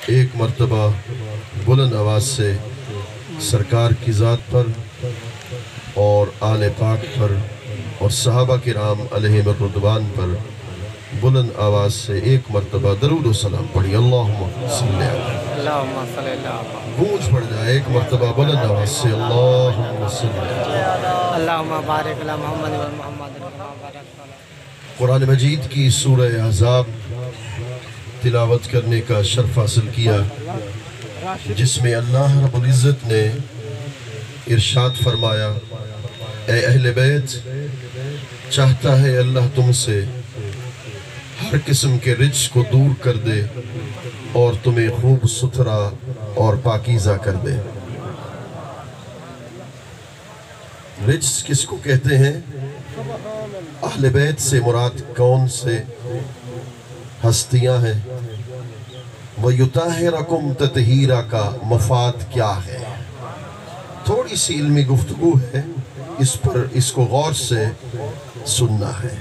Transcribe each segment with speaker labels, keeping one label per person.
Speaker 1: ایک مرتبہ بلند آواز سے سرکار کی ذات پر اور آل پاک پر اور صحابہ کرام علیہم الرضوان پر بلند آواز سے ایک مرتبہ درود و سلام پڑھی۔ اللہم صلی اللہ گونج پڑ جائے ایک مرتبہ بلند آواز سے اللہم صلی اللہ
Speaker 2: اللہم بارک علی محمد و محمد۔
Speaker 1: قرآن مجید کی سورہ احزاب تلاوت کرنے کا شرف حاصل کیا، جس میں اللہ رب العزت نے ارشاد فرمایا، اے اہل بیت، چاہتا ہے اللہ تم سے ہر قسم کے رجس کو دور کر دے اور تمہیں خوب ستھرا اور پاکیزہ کر دے۔ رجس کس کو کہتے ہیں؟ اہل بیت سے مراد کون سے ہستیاں ہیں؟ وَيُطَهِّرَكُمْ تَطْهِيرًا کا مفاد کیا ہے؟ تھوڑی سی علمی گفتگو ہے، اس کو غور سے سننا ہے۔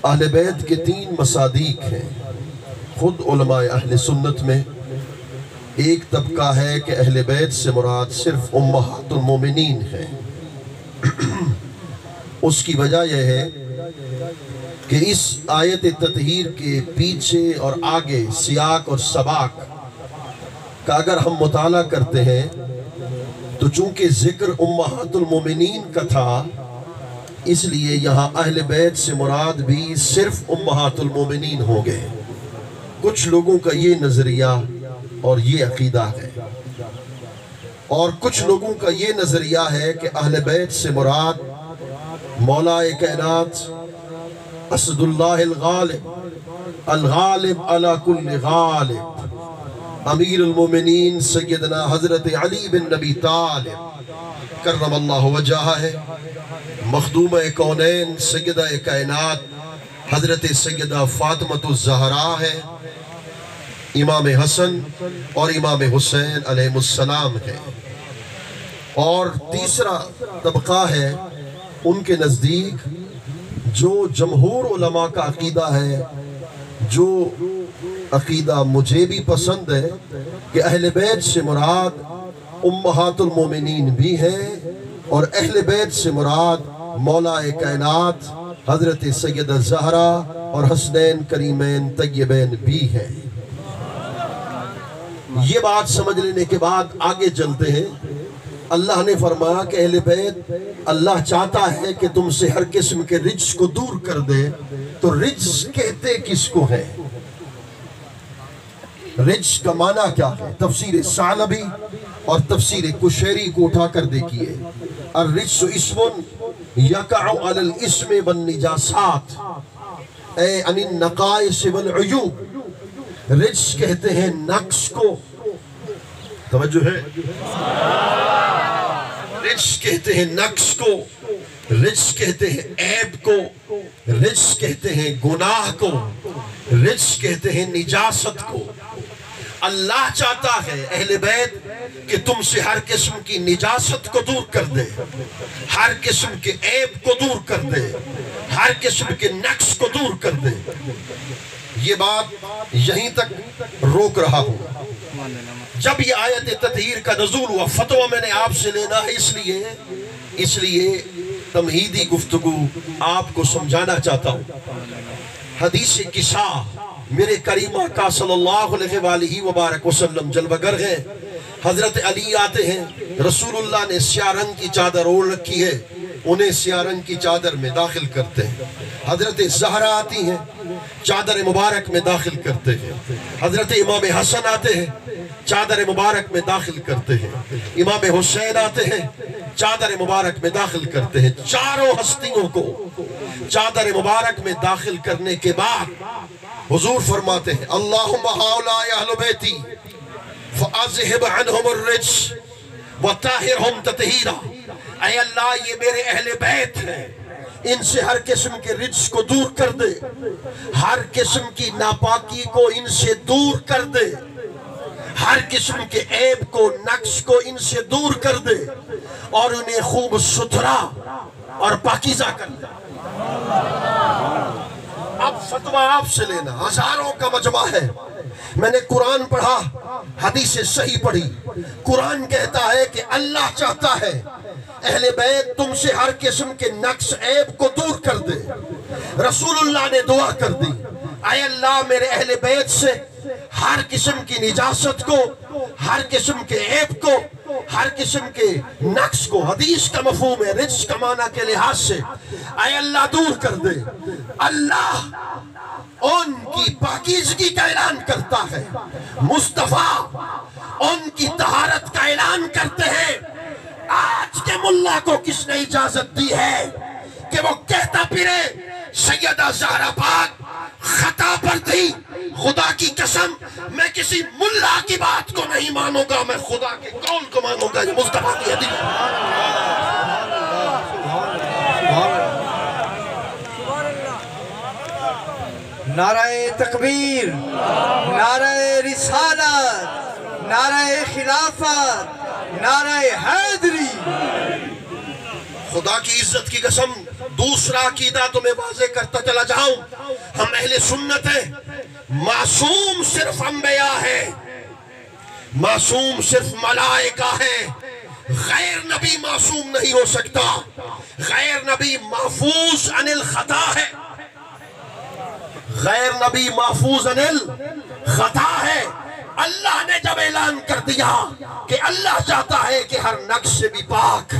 Speaker 1: اہل بیت کے 3 مصادیق ہیں خود علماء اہل سنت میں۔ ایک طبقہ ہے کہ اہل بیت سے مراد صرف امہات المومنین ہیں۔ اس کی وجہ یہ ہے کہ اس آیت تطہیر کے پیچھے اور آگے سیاق اور سباق کا اگر ہم مطالعہ کرتے ہیں تو چونکہ ذکر امہات المومنین کا تھا، اس لیے یہاں اہل بیت سے مراد بھی صرف امہات المومنین ہو گئے۔ کچھ لوگوں کا یہ نظریہ اور یہ عقیدہ ہے، اور کچھ لوگوں کا یہ نظریہ ہے کہ اہل بیت سے مراد مولا کائنات اسد اللہ الغالب الغالب علی کل غالب امیر المومنین سیدنا حضرت علی بن نبی طالب کرم اللہ وجہہ ہے، مخدومہ کونین سیدہ کائنات حضرت سیدہ فاطمۃ الزہراء ہے، امام حسن اور امام حسین علیہ السلام ہے۔ اور تیسرا طبقہ ہے ان کے نزدیک جو جمہور علماء کا عقیدہ ہے، جو عقیدہ مجھے بھی پسند ہے، کہ اہل بیت سے مراد امہات المومنین بھی ہیں اور اہل بیت سے مراد مولا کائنات حضرت سیدہ زہرا اور حسنین کریمین طیبین بھی ہیں۔ یہ بات سمجھ لینے کے بعد آگے چلتے ہیں۔ اللہ نے فرمایا کہ اہل بیت، اللہ چاہتا ہے کہ تم سے ہر قسم کے رجس کو دور کر دے، تو رجس کہتے کس کو ہے؟ رجس کا معنی کیا ہے؟ تفسیر ثعلبی اور تفسیر کشیری کو اٹھا کر دیکھیے۔ الرجس اسم یقع علی الاسم والنجاسات اے عن النقائص والعیوب۔ رجس کہتے ہیں نقص کو، توجہ ہے، رجس کہتے ہیں نقص کو، رجس کہتے ہیں عیب کو، رجس کہتے ہیں گناہ کو، رجس کہتے ہیں نجاست کو۔ اللہ چاہتا ہے اہل بیت کہ تم سے ہر قسم کی نجاست کو دور کر دے، ہر قسم کے عیب کو دور کر دے، ہر قسم کے نقص کو دور کر دے۔ یہ بات یہیں تک روک رہا ہوں۔ جب یہ آیت تطہیر کا نزول ہوا، فتوہ میں نے آپ سے لینا ہے، اس لیے تمہیدی گفتگو آپ کو سمجھانا چاہتا ہوں۔ حدیث قصہ میرے کریم آقا صلی اللہ علیہ وآلہ وبارک وسلم جلوہ گر ہیں۔ حضرت علی آتے ہیں، رسول اللہ نے سیاہ رنگ کی چادر اوڑھ رکھی ہے، انہیں سیاہ رنگ کی چادر میں داخل کرتے ہیں۔ حضرت زہرا آتی ہیں، چادر مبارک میں داخل کرتے ہیں۔ حضرت امام حسن آتے ہیں، چادر مبارک میں داخل کرتے ہیں۔ امام حسین آتے ہیں، چادر مبارک میں داخل کرتے ہیں۔ چاروں ہستیوں کو چادر مبارک میں داخل کرنے کے بعد حضور فرماتے ہیں، اللہم ہؤلاء اہل بیتی فاذہب عنہم الرجس وطہرہم تطہیرا۔ اے اللہ، یہ میرے اہل بیت ہیں، ان سے ہر قسم کے رجس کو دور کر دے، ہر قسم کی ناپاکی کو ان سے دور کر دے، ہر قسم کے عیب کو نقص کو ان سے دور کر دے، اور انہیں خوب ستھرا اور پاکیزہ کر دے۔ اب فتویٰ آپ سے لینا، ہزاروں کا مجمع ہے، میں نے قرآن پڑھا، حدیث صحیح پڑھی، قرآن کہتا ہے کہ اللہ چاہتا ہے اہل بیت تم سے ہر قسم کے نقص عیب کو دور کر دے۔ رسول اللہ نے دعا کر دی، اے اللہ میرے اہل بیت سے ہر قسم کی نجاست کو، ہر قسم کے عیب کو، ہر قسم کے نقص کو، حدیث کا مفہوم ہے رجس کا معنی کے لحاظ سے، اے اللہ دور کر دے۔ اللہ ان کی پاکیزگی کا اعلان کرتا ہے، مصطفیٰ ان کی طہارت کا اعلان کرتے ہیں۔ آج کے ملا کو کس نے اجازت دی ہے کہ وہ کہتا پھرے سیدہ زہرا پاک خطا پر تھی؟ خدا کی قسم میں کسی ملا کی بات کو نہیں مانوں گا، میں خدا کے قول کو مانوں گا، یہ مصطفیٰ کی حدیث۔
Speaker 3: نعرہ تکبیر، نعرہ رسالت، نعرہ خلافت، نعرہ حیدری۔
Speaker 1: خدا کی عزت کی قسم دوسرا عقیدہ تو میں واضح کرتا چلا جاؤں، ہم اہل سنت ہیں، معصوم صرف انبیاء ہے، معصوم صرف ملائکہ ہے، غیر نبی معصوم نہیں ہو سکتا، غیر نبی محفوظ عن الخطا ہے، غیر نبی محفوظ عن الخطا ہے۔ اللہ نے جب اعلان کر دیا کہ اللہ چاہتا ہے کہ ہر نقص سے بھی پاک،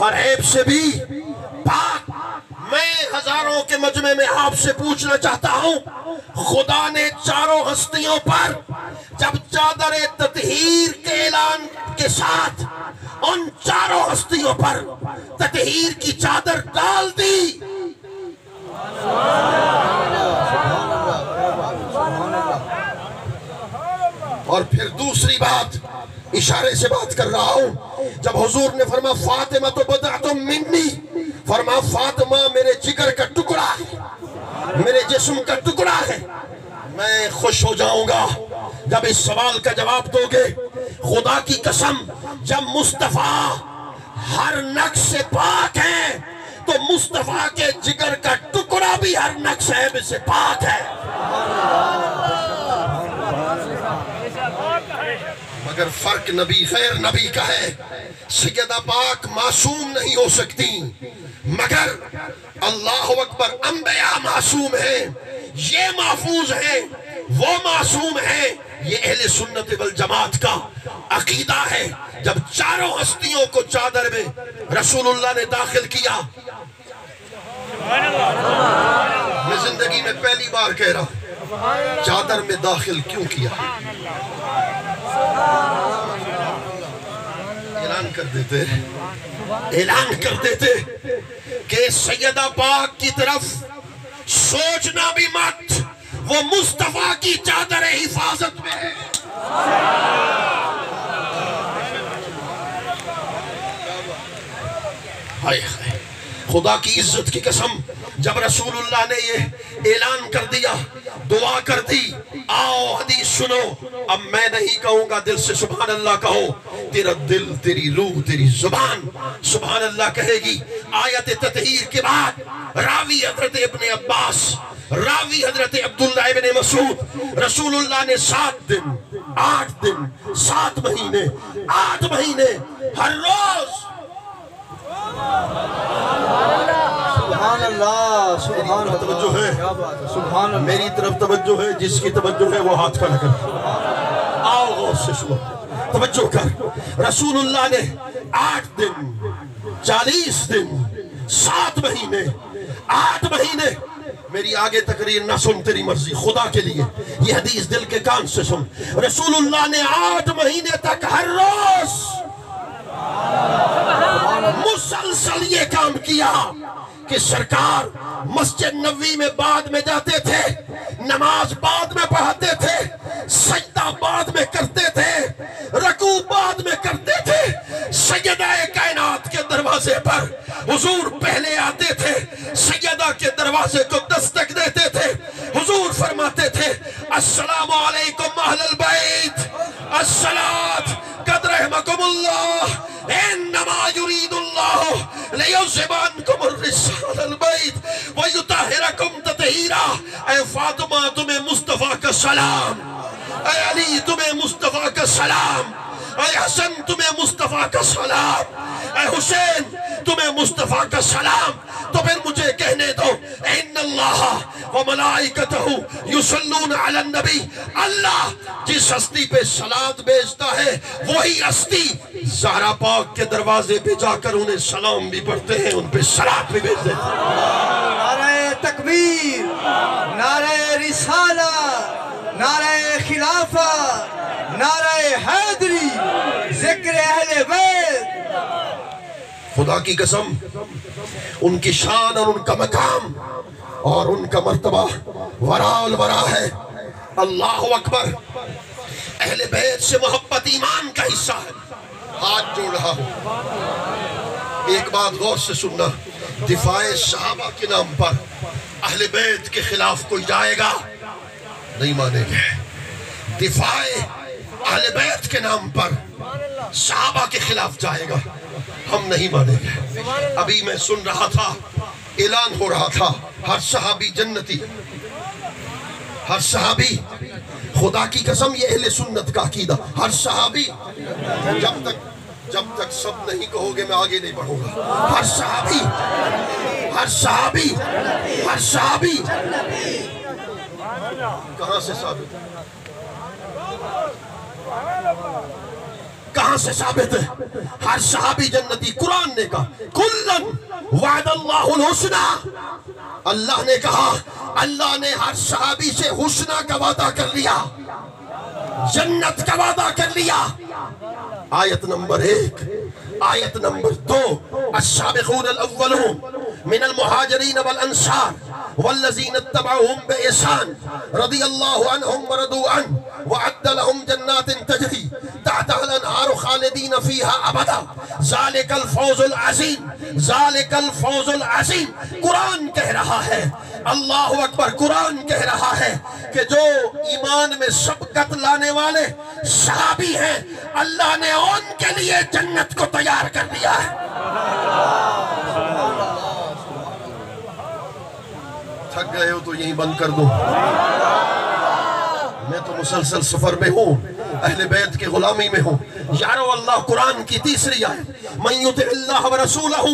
Speaker 1: ہر عیب سے بھی پاک، میں ہزاروں کے مجمع میں آپ سے پوچھنا چاہتا ہوں، خدا نے چاروں ہستیوں پر جب چادر تطہیر کے اعلان کے ساتھ ان چاروں ہستیوں پر تطہیر کی چادر ڈال دی، اور پھر دوسری بات اشارے سے بات کر رہا ہوں، جب حضور نے فرمایا فاطمہ تو بضعۃ منی، فرمایا فاطمہ میرے جگر کا ٹکڑا ہے، میرے جسم کا ٹکڑا ہے، میں خوش ہو جاؤں گا جب اس سوال کا جواب دو گے۔ خدا کی قسم جب مصطفیٰ ہر نقص سے پاک ہیں تو مصطفیٰ کے جگر کا ٹکڑا بھی ہر نقص عیب سے پاک ہے، مگر فرق نبی غیر نبی کا ہے۔ سیدہ پاک معصوم نہیں ہو سکتی، مگر اللہ اکبر انبیاء معصوم ہیں، یہ محفوظ ہیں، وہ معصوم ہیں، یہ اہل سنت والجماعت کا عقیدہ ہے۔ جب چاروں ہستیوں کو چادر میں رسول اللہ نے داخل کیا، میں زندگی میں پہلی بار کہہ رہا ہوں چادر میں داخل کیوں کیا، اعلان کر دیتے کہ سیدہ پاک کی طرف سوچنا بھی مت، وہ مصطفیٰ کی چادر حفاظت میں ہے۔ خدا کی عزت کی قسم جب رسول اللہ نے یہ اعلان کر دیا، دعا کر دی، آؤ حدیث سنو، اب میں نہیں کہوں گا دل سے سبحان اللہ کہو، تیرا دل، تیری روح، تیری زبان سبحان اللہ کہے گی۔ آیت تطہیر کے بعد راوی حضرت ابن عباس، راوی حضرت عبداللہ ابن مسعود، رسول اللہ نے 7 دن 8 دن 7 مہینے 8 مہینے ہر روز
Speaker 3: سبحان اللہ، سبحان اللہ،
Speaker 1: توجہ ہے،
Speaker 3: سبحان اللہ،
Speaker 1: میری طرف توجہ ہے، جس کی توجہ ہے وہ ہاتھ کھڑا کر، آؤ غور سے سنو، توجہ کر۔ رسول اللہ نے 8 دن 40 دن 7 مہینے 8 مہینے، میری آگے تقریر نہ سن، تیری مرضی، خدا کے لیے یہ حدیث دل کے کان سے سن۔ رسول اللہ نے 8 مہینے تک ہر روز مسلسل یہ کام کیا کہ سرکار مسجد نبوی میں بعد میں جاتے تھے، نماز بعد میں پڑھاتے تھے، سجدہ بعد میں کرتے تھے، رکوع بعد میں کرتے تھے، سیدہ کائنات کے دروازے پر حضور پہلے آتے تھے، سیدہ کے دروازے کو دستک دیتے تھے، حضور فرماتے تھے السلام علیکم اہل البیت، الصلاة قد رحمکم اللہ، انما یرید اللہ لیذہب عنکم الرجس اہل البیت ویطہرکم تطہیرا۔ بریرہ اے فاطمہ تمہیں مصطفیٰ کا سلام، اے علی تمہیں مصطفیٰ کا سلام، اے حسن تمہیں مصطفیٰ کا سلام، اے حسین تمہیں مصطفیٰ کا سلام۔ تو پھر مجھے کہنے دو ان اللہ وملائکتہ یصلون علی النبی، اللہ جس ہستی پہ صلاۃ بھیجتا ہے وہی ہستی زہرا پاک کے دروازے پہ جا کر انہیں سلام بھی پڑھتے ہیں، ان پہ صلاۃ بھی بھیج دیتے ہیں۔
Speaker 3: نعرہ تکبیر، نعرہ رسالہ، نعرہ خلافہ، نعرہ حیدری، ذکر اہل بیت۔
Speaker 1: خدا کی قسم ان کی شان اور ان کا مقام اور ان کا مرتبہ وراء الورا ہے۔ اللہ اکبر۔ اہل بیت سے محبت ایمان کا حصہ ہے۔ ہاتھ جوڑ رہا ہوں، ایک بات غور سے سننا، دفاع صحابہ کے نام پر اہل بیت کے خلاف کوئی جائے گا نہیں مانیں گے۔ دفاع اہل بیت کے نام پر صحابہ کے خلاف جائے گا ہم نہیں مانیں گے۔ ابھی میں سن رہا تھا، اعلان ہو رہا تھا ہر صحابی جنتی، ہر صحابی، خدا کی قسم یہ اہل سنت کا عقیدہ، ہر صحابی، جب تک سب نہیں کہو گے میں آگے نہیں بڑھوں گا۔ ہر صحابی، ہر صحابی، ہر صحابی۔ کہاں سے ثابت ہے؟ کہاں سے ثابت ہے؟ ہر صحابی جنتی۔ قرآن نے کہا کلن وعد اللہ الحسنى، اللہ نے کہا اللہ نے ہر صحابی سے حسنہ کا وعدہ کر لیا، جنت کا وعدہ کر لیا۔ آیت نمبر 1، آیت نمبر 2، السابقون الاولون من المہاجرین والانصار والذین اتبعوهم بإحسان رضی اللہ عنہم ورضوا عنہ وعد لهم جنات تجری تحتها الانہار خالدین فیہا ابدا ذالک الفوز العظیم، ذالک الفوز العظیم۔ قرآن کہہ رہا ہے، اللہ اکبر، قرآن کہہ رہا ہے کہ جو ایمان میں سبقت لانے والے صحابی ہیں اللہ نے ان کے لیے جنت کو تیار کر دیا ہے۔ تھک گئے ہو تو یہیں بند کر دو، میں تو مسلسل سفر میں ہوں، اہل بیت کے غلامی میں ہوں۔ یارو اللہ قرآن کی تیسری آیت، من یطع اللہ ورسولہ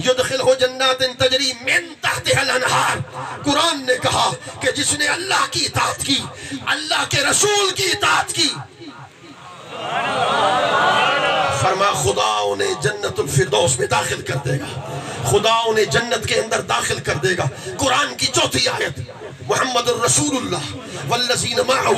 Speaker 1: یدخلہ جنات تجری من تحتها الانہار۔ قرآن نے کہا کہ جس نے اللہ کی اطاعت کی، اللہ کے رسول کی اطاعت کی، فرما خدا انہیں جنت الفردوس میں داخل کر دے گا، خدا انہیں جنت کے اندر داخل کر دے گا۔ قرآن کی چوتھی آیت، محمد الرسول اللہ والذین معہ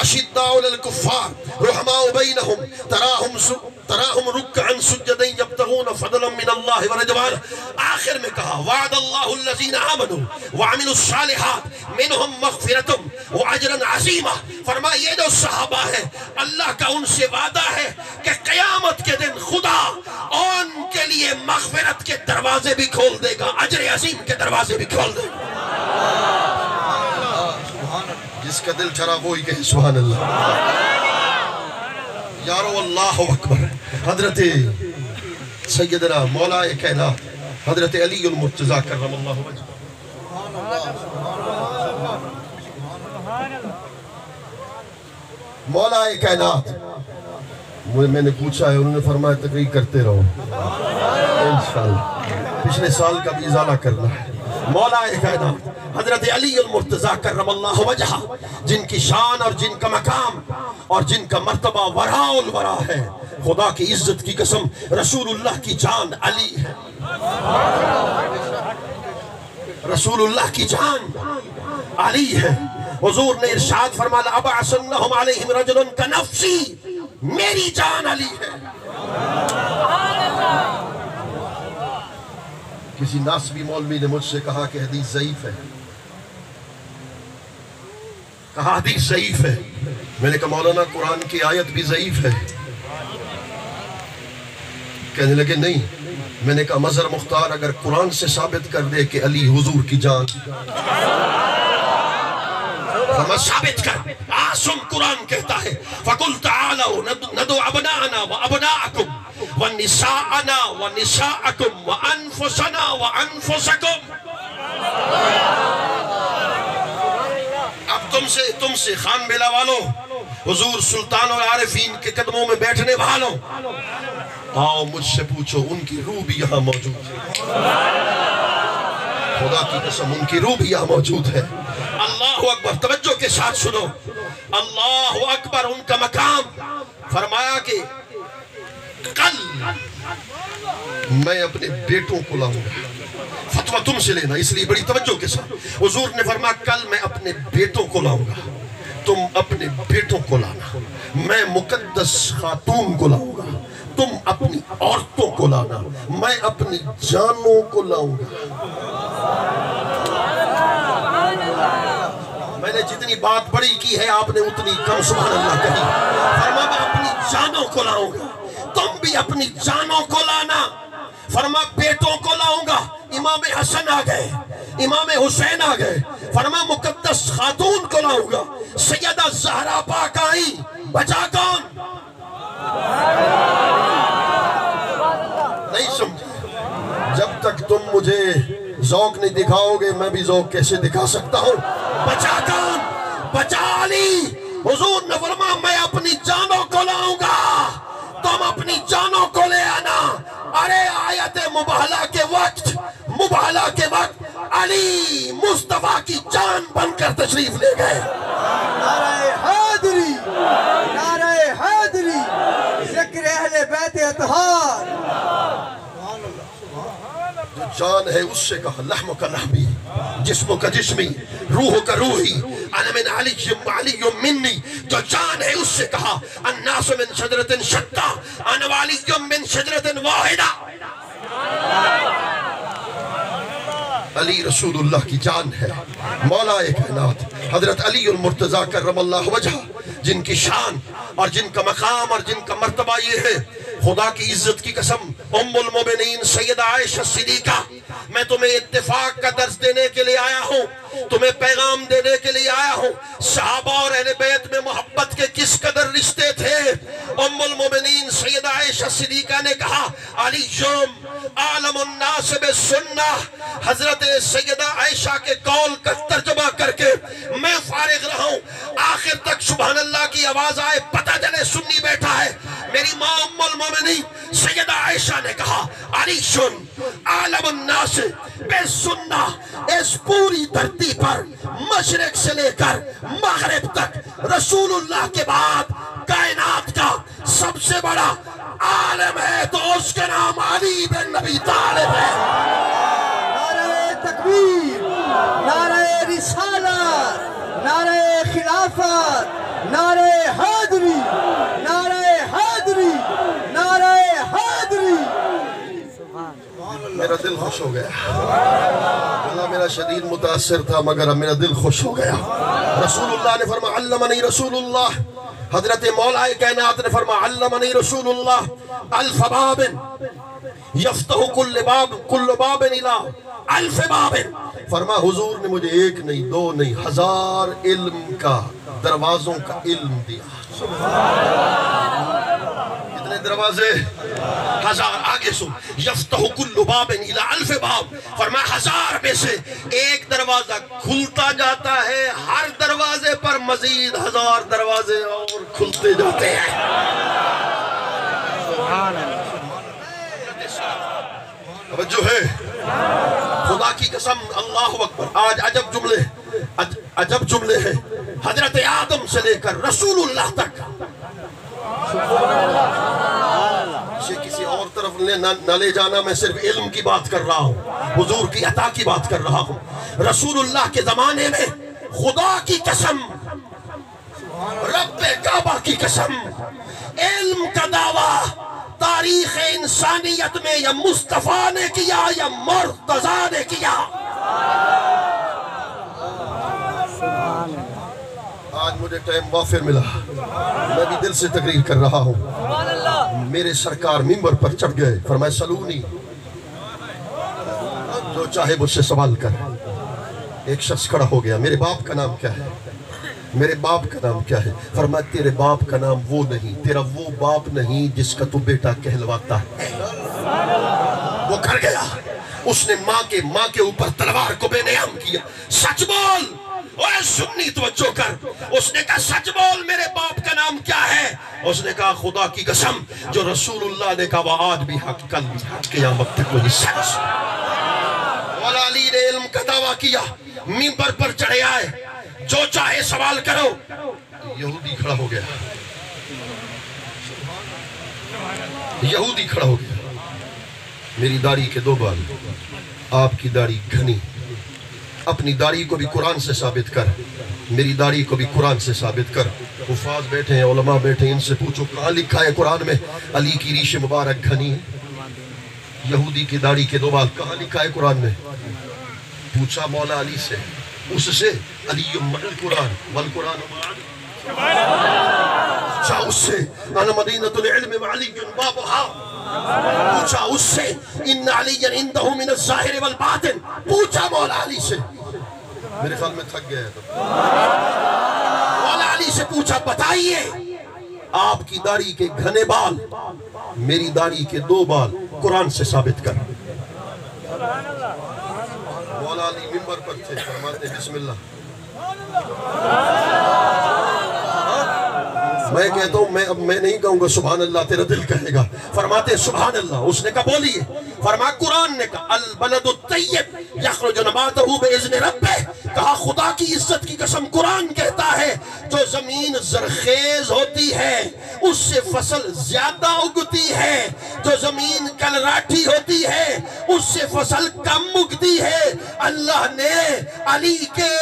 Speaker 1: اشداء علی الکفار رحماء بینہم تراہم رکعا سجدا یبتغون فضلا من اللہ ورضوانا۔ آخر میں کہا وعد اللہ الذین آمنوا وعملوا الصالحات منہم مغفرۃ واجرا عظیما۔ فرمایا یہ جو صحابہ ہیں اللہ کا ان سے وعدہ ہے کہ قیامت کے دن خدا ان کے لیے مغفرت کے دروازے بھی کھول دے گا، اجر عظیم کے دروازے بھی کھول دے گا۔ جس کا دل چرا وہی کہے سبحان اللہ۔ یارو اللہ اکبر۔ حضرت سیدنا مولا کائنات حضرت علی المرتضیٰ کرم اللہ وجہہ، مولا کائنات، میں نے پوچھا ہے، انہوں نے فرمایا تقریر کرتے رہو انشاءاللہ، پچھلے سال کا بھی ازالہ کرنا ہے۔ مولا کائنات حضرت علی المرتضیٰ کرم اللہ وجہہ، جن کی شان اور جن کا مقام اور جن کا مرتبہ وراء الورا ہے، خدا کی عزت کی قسم رسول اللہ کی جان علی ہے، رسول اللہ کی جان علی ہے۔ حضور نے ارشاد فرمایا ابعثنہم علیہم رجل کنفسی، میری جان علی ہے۔ کسی ناسبی مولوی نے مجھ سے کہا کہ حدیث ضعیف ہے، کہا حدیث ضعیف ہے، میں نے کہا مولانا قرآن کی آیت بھی ضعیف ہے، کہنے لگے نہیں، میں نے کہا مظہر مختار اگر قرآن سے ثابت کر دے کہ علی حضور کی جان، فرما ثابت کر، آسم قرآن کہتا ہے فَقُلْ تَعَالَوْا نَدْعُ أَبْنَاءَنَا وَأَبْنَاءَكُمْ وَنِسَاءَنَا وَنِسَاءَكُمْ وَأَنفُسَنَا وَأَنفُسَكُمْ۔ تم سے خان بیلا والوں، حضور سلطان اور عارفین کے قدموں میں بیٹھنے والوں، آؤ مجھ سے پوچھو ان کی روح بھی یہاں موجود ہے، خدا کی قسم ان کی روح بھی یہاں موجود ہے۔ اللہ اکبر، توجہ کے ساتھ سنو، اللہ اکبر، ان کا مقام۔ فرمایا کہ کل میں اپنے بیٹوں کو لاؤں گا، فتوہ تم سے لینا، اس لیے بڑی توجہ کے ساتھ حضور نے فرمایا کل میں اپنے بیٹوں کو لاؤں گا، تم اپنے بیٹوں کو لانا، میں مقدس خاتون کو لاؤں گا، تم اپنی عورتوں کو لانا، میں اپنی جانوں کو لاؤں گا۔ میں نے جتنی بات بڑی کی ہے آپ نے اتنی کم سبحان اللہ کہی۔ فرما میں اپنی جانوں کو لاؤں گا، تم بھی اپنی جانوں کو لانا۔ فرما بیٹوں کو لاؤں گا، امام حسن آ گئے، امام حسین آ گئے۔ فرما مقدس خاتون کو لاؤں گا، سیدہ زہرا پاک آئی، بچا کون؟ نہیں سمجھے؟ جب تک تم مجھے ذوق نہیں دکھاؤ گے میں بھی ذوق کیسے دکھا سکتا ہوں؟ بچا کون؟ بچا علی۔ حضور نے فرمایا میں اپنی جانوں کو لاؤں گا، تم اپنی جانوں کو لے آنا۔ ارے آیت مباہلہ کے وقت علی مصطفیٰ کی جان بن کر تشریف لے گئے۔
Speaker 3: نعرہ حیدری، نعرہ حیدری، ذکر اہل بیت اطہار۔
Speaker 1: جو جان ہے اس سے کہا لحم کا لحمی، جسم کا جسمی، روح کا روحی، انا من علی منی۔ جو جان ہے اس سے کہا الناس من شجرت شتى انا وعلی من شجرت واحدہ۔ علی رسول اللہ کی جان ہے، مولا کائنات حضرت علی المرتضیٰ کرم اللہ وجہ، جن کی شان اور جن کا مقام اور جن کا مرتبہ یہ ہے، خدا کی عزت کی قسم، ام المومنین سیدہ عائشہ صدیقہ، میں تمہیں اتفاق کا درس دینے کے لیے آیا ہوں، تمہیں پیغام دینے کے لیے آیا ہوں۔ صحابہ اور اہل بیت میں محبت کے کس قدر رشتے تھے۔ ام المومنین سیدہ عائشہ صدیقہ نے کہا علی عالم الناس بالسنہ۔ حضرت سیدہ عائشہ کے قول کا ترجمہ کر کے میں فارغ رہا ہوں، آخر تک سبحان اللہ کی آواز آئے، پتہ چلے سنی بیٹھا ہے۔ میری ماں ام المومنین سیدہ عائشہ نے کہا علی عالم الناس بالسنہ، اس پوری دھرتی پر مشرق سے لے کر مغرب تک رسول اللہ کے بعد کائنات کا سب سے بڑا عالم ہے تو اس کے نام علی بن ابی طالب ہے۔
Speaker 3: نعرہ تکبیر، نعرہ رسالت، نعرہ خلافت، نعرہ حیدری، نعرہ حیدری، نعرہ حیدری۔
Speaker 1: میرا دل خوش ہو گیا، اللہ میرا شدید متاثر تھا مگر اب میرا دل خوش ہو گیا۔ رسول اللہ نے فرمایا علمنی رسول اللہ، حضرت مولا کائنات نے فرمایا علمنی رسول اللہ الف باب یفتح کل باب الى الف باب۔ فرمایا حضور نے مجھے ایک نہیں دو نہیں 1000 علم کا دروازوں کا علم دیا۔ کتنے دروازے؟ 1000۔ آگے سن، یفتح کل باب الى الف باب، فرمایا 1000 میں سے ایک دروازہ کھلتا جاتا ہے، ہر دروازے پر مزید 1000 دروازے اور کھلتے جاتے ہیں۔ توجہ ہے، خدا کی قسم، اللہ اکبر۔ آج عجب جملے ہیں، حضرت آدم سے لے کر رسول اللہ تک، اسے کسی اور طرف نہ لے جانا، میں صرف علم کی بات کر رہا ہوں، حضور کی عطا کی بات کر رہا ہوں۔ رسول اللہ کے زمانے میں خدا کی قسم، رب کعبہ کی قسم، علم کا دعویٰ تاریخ انسانیت میں یا مصطفیٰ نے کیا یا مرتضیٰ نے کیا۔ آج مجھے ٹائم وافر ملا، میں بھی دل سے تقریر کر رہا ہوں۔ میرے سرکار منبر پر چڑھ گئے، فرمائے سلونی، جو چاہے مجھ سے سوال کر۔ ایک شخص کھڑا ہو گیا، میرے باپ کا نام کیا ہے؟ میرے باپ کا نام کیا ہے؟ فرمایا تیرے باپ کا نام وہ نہیں، تیرا وہ باپ نہیں جس کا تو بیٹا کہلواتا ہے۔ وہ کر گیا، اس نے ماں کے اوپر تلوار کو بے نیام کیا۔ سچ بول، اوہ سنی توجہ کر. اس نے کہا سچ بول میرے باپ کا نام کیا ہے؟ اس نے کہا خدا کی قسم جو رسول اللہ نے کہا وہ آج بھی حق کل بھی حق قیامت تک وہی سچ. مولا علی نے علم کا دعویٰ کیا، منبر پر چڑھے آئے، جو چاہے سوال کرو. یہودی کھڑا ہو گیا، یہودی کھڑا ہو گیا. میری داڑھی کے 2 بال، آپ کی داڑھی گھنی. اپنی داڑھی کو بھی قرآن سے ثابت کر، میری داڑھی کو بھی قرآن سے ثابت کر. حفاظ بیٹھے ہیں، علماء بیٹھے ہیں، ان سے پوچھو کہاں لکھا ہے قرآن میں علی کی ریش مبارک گھنی ہے؟ یہودی کی داڑھی کے 2 بال کہاں لکھا ہے قرآن میں؟ پوچھا مولا علی سے، اس سے علی مع القرآن والقرآن مع علی. پوچھا اس سے انا مدینۃ العلم وعلی بابھا. پوچھا اس سے ان علی عنده من الظاہر والباطن. پوچھا مولا علی سے. میرے خیال میں تھک گیا ہے. مولا علی سے پوچھا بتائیے آپ کی داڑھی کے گھنے بال میری داڑھی کے 2 بال قرآن سے ثابت کر. مولا علی منبر پر تھے، فرماتے بسم اللہ. میں کہتا ہوں میں نہیں کہوں گا سبحان اللہ، تیرا دل کہے گا. فرماتے سبحان اللہ. اس نے کہا بولیے. فرمایا قرآن نے کہا البلد الطیب یخرج نباتہ باذن ربہ. کہا خدا کی عزت کی قسم قرآن کہتا ہے جو زمین زرخیز ہوتی ہے اس سے فصل زیادہ اگتی ہے، جو زمین کلراٹھی ہوتی ہے اس سے فصل کم اگتی ہے. اللہ نے علی کے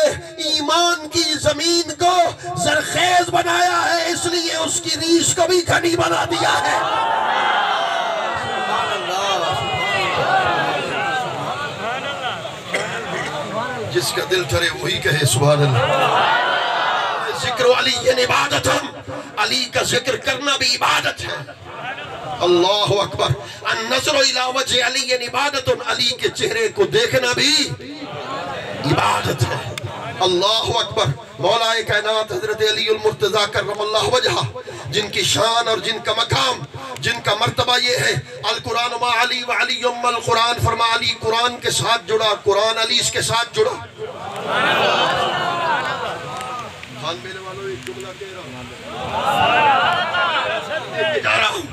Speaker 1: ایمان کی زمین کو زرخیز بنایا ہے، اس لیے اس کی ریش کو بھی گھنی بنا دیا ہے. جس کا دل ٹھرے وہی کہے سبحان اللہ. ذکر علی عبادت، علی کا ذکر کرنا بھی عبادت ہے. اللہ اکبر. النظر الی وجہ علی عبادت، علی کے چہرے کو دیکھنا بھی عبادت ہے. اللہ اکبر. مولا کائنات حضرت علی المرتضیٰ کرم اللہ وجہہ، جن کی شان اور جن کا مقام، جن کا مرتبہ یہ ہے القرآن مع علی وعلی مع القرآن. فرما علی قرآن کے ساتھ جڑا، قرآن علی اس کے ساتھ جڑا. خان میرے والوں ایک جملہ کہہ رہا ہوں،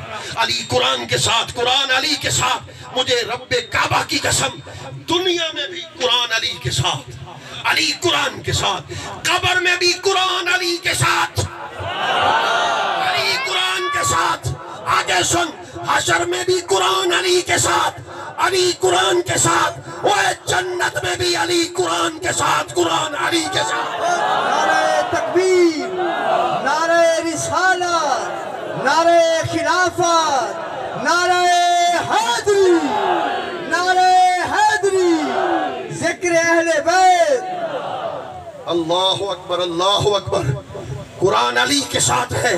Speaker 1: علی قرآن کے ساتھ، قرآن علی کے ساتھ. مجھے رب کعبہ کی قسم دنیا میں بھی قرآن علی کے ساتھ، علی قرآن کے ساتھ، قبر میں بھی قرآن علی کے ساتھ، علی قرآن کے ساتھ. آگے سن، حشر میں بھی قرآن علی کے ساتھ، علی قرآن کے ساتھ. وہ جنت میں بھی علی قرآن کے ساتھ، قرآن علی کے ساتھ.
Speaker 3: نعرہ تکبیر، نعرہ رسالت، نعرہ خلافت، نعرہ حیدری، نعرہ حیدری، ذکر اہل بیت.
Speaker 1: اللہ اکبر، اللہ اکبر. قرآن علی کے ساتھ ہے،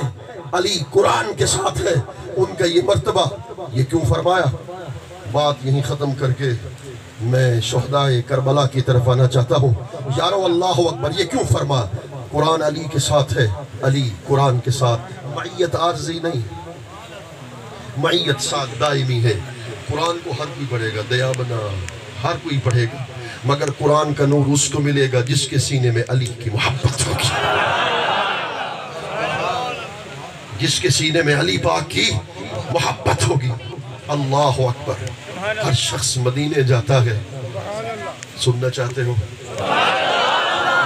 Speaker 1: علی قرآن کے ساتھ ہے. ان کا یہ مرتبہ، یہ کیوں فرمایا؟ بات یہیں ختم کر کے میں شہدائے کربلا کی طرف آنا چاہتا ہوں. یارو اللہ اکبر. یہ کیوں فرما؟ قرآن علی کے ساتھ ہے، علی قرآن کے ساتھ. معیت عارضی نہیں، معیت ساتھ دائمی ہے. قرآن کو ہر کوئی پڑھے گا، دیا بنا ہر کوئی پڑھے گا، مگر قرآن کا نور اس کو ملے گا جس کے سینے میں علی کی محبت ہوگی، جس کے سینے میں علی پاک کی محبت ہوگی. اللہ اکبر. ہر شخص مدینے جاتا ہے. سننا چاہتے ہو؟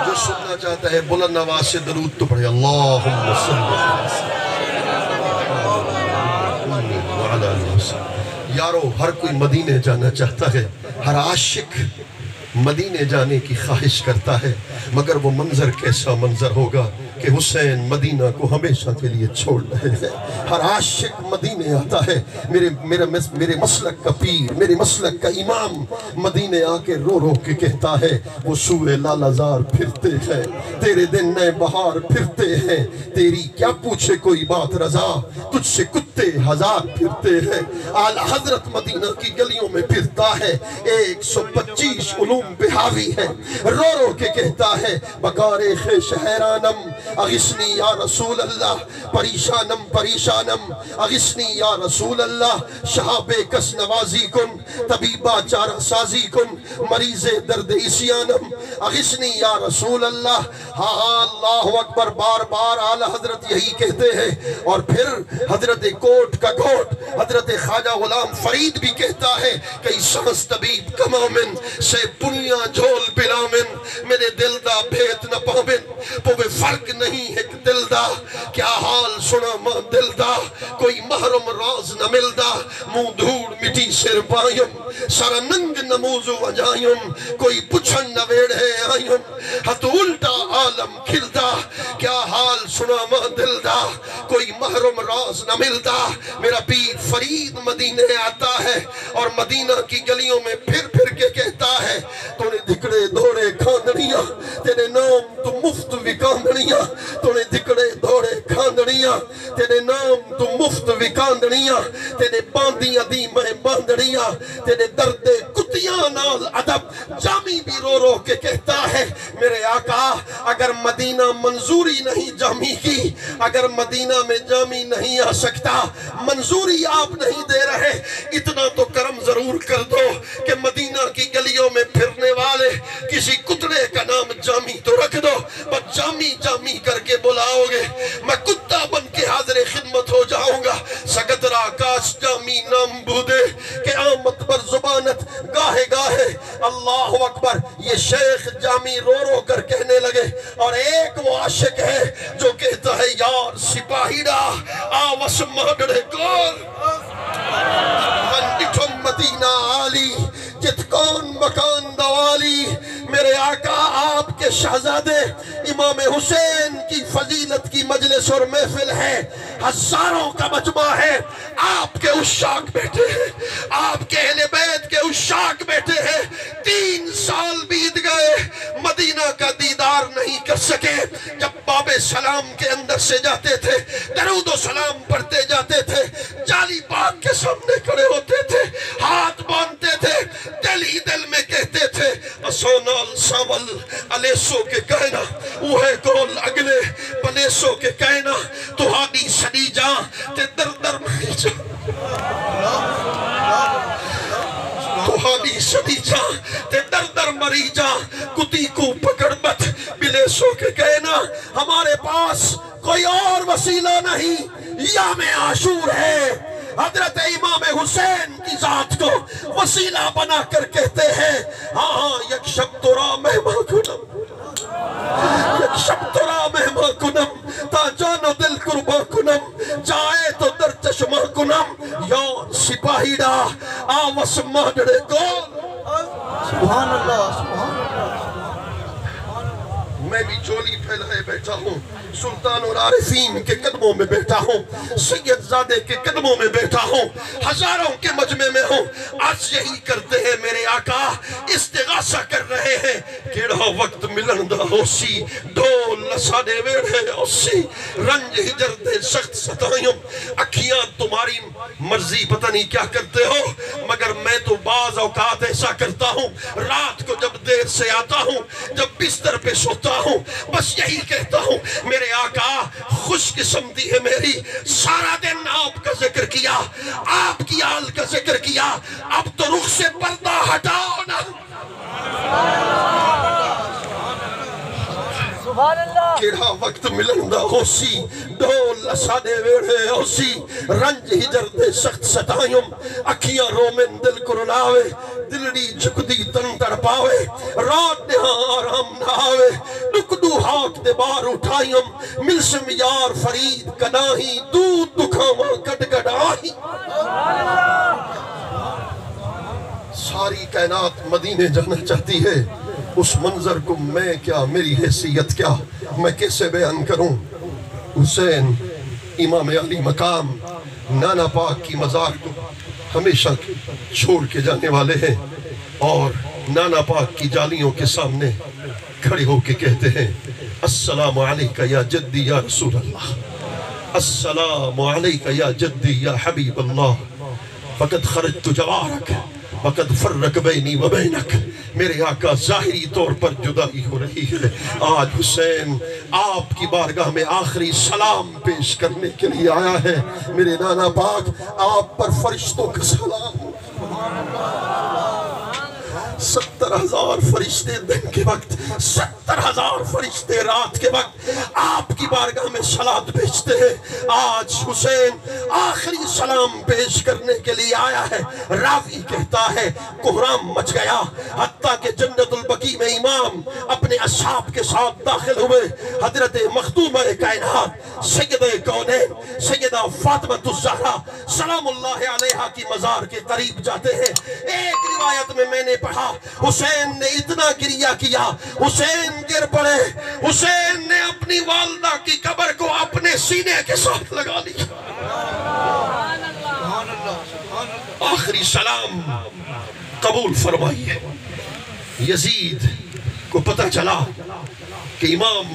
Speaker 1: جو سننا چاہتا ہے بلند آواز سے درود تو پڑھے. اللہم صلی اللہ علیہ وسلم. یارو ہر کوئی مدینے جانا چاہتا ہے، ہر عاشق مدینے جانے کی خواہش کرتا ہے، مگر وہ منظر کیسا منظر ہوگا کہ حسین مدینہ کو ہمیشہ کے لیے چھوڑ رہے ہیں. ہر عاشق مدینے آتا ہے. میرے مسلک کا پیر، میرے مسلک کا امام مدینے آ کے رو رو کے کہتا ہے وہ سوئے لالازار پھرتے ہیں، تیرے دن نئے بہار پھرتے ہیں، تیری کیا پوچھے کوئی بات رضا، تجھ سے کتے ہزار پھرتے ہیں. اعلیٰ حضرت مدینہ کی گلیوں میں پھرتا ہے، 125 علوم پہ حاوی ہے. رو رو کے کہتا ہے بکار خیش حیرانم اغثنی یا رسول اللہ پریشانم پریشانم اغثنی یا رسول اللہ شہاب کس نوازی کن طبیبہ چارہ سازی کن مریض درد اسیانم اغثنی یا رسول اللہ ہاں اللہ اکبر بار بار اعلی حضرت یہی کہتے ہیں اور پھر حضرت کوٹ کا گھوٹ حضرت خواجہ غلام فرید بھی کہتا ہے کہ سانس طبیب کمامن سے پنیا جھول پلامن میرے دل دا بھیت نہ پامن پوے فرق نہیں ہے دل دا کیا حال سنا ماں دل دا کوئی محرم راز نہ ملدا منہ دھوڑ مٹی سر پائم سارا ننگ نموزو وجائم کوئی پچھن نہ ویڑے آئیم ہتھ الٹا عالم کھلدا کیا حال سنا ماں دل دا کوئی محرم راز نہ ملدا میرا پیر فرید مدینے آتا ہے اور مدینہ کی گلیوں میں پھر پھر کے کہتا ہے تو نے دھکڑے دھوڑے کھاندڑیاں تیرے نام تو مفت وکاندڑیاں تو نے دھکڑے دھوڑے کھاندڑیاں تیرے نام تو مفت وکاندڑیاں تیرے باندیاں دی میں باندڑیاں تیرے درد کتیاں نال عدب جامی بھی رو رو کے کہتا ہے میرے آقا اگر مدینہ منظوری نہیں جامی کی اگر مدینہ میں جامی نہیں آ سکتا منظوری آپ نہیں دے رہے اتنا تو کرم ضرور کر دو کہ مدینہ کی گلیوں میں پھرنے والے کسی کتنے کا نام جامی تو رکھ دو بس جامی جامی کر کے بلاؤ گے میں کتا بن کے حاضر خدمت ہو جاؤں گا سگتر آکاش جامی نام بودے کہ آمد پر زبانت گاہے گاہے اللہ اکبر یہ شیخ جامی رو رو کر کہنے لگے اور ایک وہ عاشق ہے جو کہتا ہے یار سپاہیڑا آوس مادڑے کور منڈٹھم مدینہ آلی جت کون مکان دوالی میرے آقا آپ کے شہزادے امام حسین کی فضیلت کی مجلس اور محفل ہے ہزاروں کا مجمع ہے آپ کے عشاق بیٹھے ہیں آپ کے اہل بیت کے عشاق بیٹھے ہیں 3 سال بیت گئے مدینہ کا دیدار نہیں کر سکے جب باب سلام کے اندر سے جاتے تھے درود و سلام پڑھتے جاتے تھے جالی پاک کے سامنے کھڑے ہوتے تھے ہاتھ باندھتے تھے دل ہی دل میں کہتے تھے اسونال سامل علیسو کے کہنا اوہے گول اگلے پلیسو کے کہنا تو ہانی سنی جا تے در در مری جا تو ہانی سنی جا تے در در مری جا کتی کو پکڑ مت بلیسو کے کہنا ہمارے پاس کوئی اور وسیلہ نہیں یام عاشور ہے حضرت امام حسین کی ذات کو وسیلہ بنا کر کہتے ہیں ہاں یک شب ترا مہمہ کنم یک شب ترا مہمہ کنم تا جان و دل قربا کنم جائے تو در چشمہ کنم یا سپاہیڑا آوس مادڑے گول
Speaker 3: سبحان اللہ سبحان اللہ
Speaker 1: میں بھی چولی پھیلائے بیٹھا ہوں سلطان العارفین کے قدموں میں بیٹھا ہوں سید زادے کے قدموں میں بیٹھا ہوں ہزاروں کے مجمع میں ہوں آج یہی کرتے ہیں میرے آقا استغاثہ کر رہے ہیں کیڑا وقت ملن دا ہوسی ڈھول لسانے ویڑے ہوسی رنج ہجر دے سخت ستائیم اکھیاں تمہاری مرضی پتہ نہیں کیا کرتے ہو مگر میں تو بعض اوقات ایسا کرتا ہوں رات کو جب دیر سے آتا ہوں جب بستر پہ سوتا ہوں بس یہی کہتا ہوں میرے آقا خوش قسمتی ہے میری سارا دن آپ کا ذکر کیا آپ کی آل کا ذکر کیا اب تو رخ سے پردہ ہٹاؤ نا کیڑا وقت ملندہ ہوسی ڈھول لسانے ویڑے ہوسی رنج ہجر دے سخت ستائیم اکھیاں رومن دل کو رلاوے دلڑی جھکدی تن تڑپاوے رات نہاں آرام نہ آوے نکدو ہاک دے بار اٹھائیم ملسم یار فرید کناہی دودھ دکھاواں کٹ کٹ آہی ساری کائنات مدینے جانا چاہتی ہے اس منظر کو میں کیا میری حیثیت کیا میں کیسے بیان کروں حسین امام علی مقام نانا پاک کی مزار کو ہمیشہ چھوڑ کے جانے والے ہیں اور نانا پاک کی جالیوں کے سامنے کھڑے ہو کے کہتے ہیں السلام علیکہ یا جدی یا رسول اللہ السلام علیکہ یا جدی یا حبیب اللہ فقد خرجت جوارک وقد فرق بینی و بینک، میرے آقا ظاہری طور پر جدائی ہو رہی ہے، آج حسین آپ کی بارگاہ میں آخری سلام پیش کرنے کے لیے آیا ہے۔ میرے نانا پاک آپ پر فرشتوں کا سلام، 70,000 فرشتے دن کے وقت، 70,000 فرشتے رات کے وقت آپ کی بارگاہ میں صلات بھیجتے ہیں۔ آج حسین آخری سلام پیش کرنے کے لیے آیا ہے۔ راوی کہتا ہے کوہرام مچ گیا، حتیٰ کہ جنت البقیع میں امام اپنے اصحاب کے ساتھ داخل ہوئے۔ حضرت مخدومہ کائنات سیدہ کونین سیدہ فاطمہ الزہرا سلام اللہ علیہا کی مزار کے قریب جاتے ہیں۔ ایک روایت میں نے پڑھا حسین نے اتنا گریہ کیا، حسین گر پڑے، حسین نے اپنی والدہ کی قبر کو اپنے سینے کے ساتھ لگا لیا۔ آخری سلام قبول فرمائیے۔ یزید کو پتہ چلا کہ امام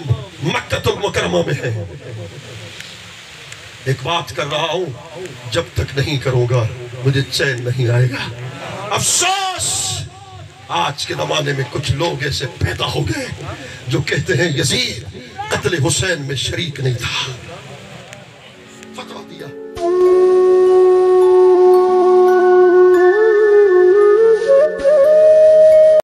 Speaker 1: مکہ المکرمہ میں ہے۔ ایک بات کر رہا ہوں، جب تک نہیں کروں گا مجھے چین نہیں آئے گا۔ افسوس آج کے زمانے میں کچھ لوگ ایسے پیدا ہو گئے جو کہتے ہیں یزید قتل حسین میں شریک نہیں تھا، فتویٰ دیا۔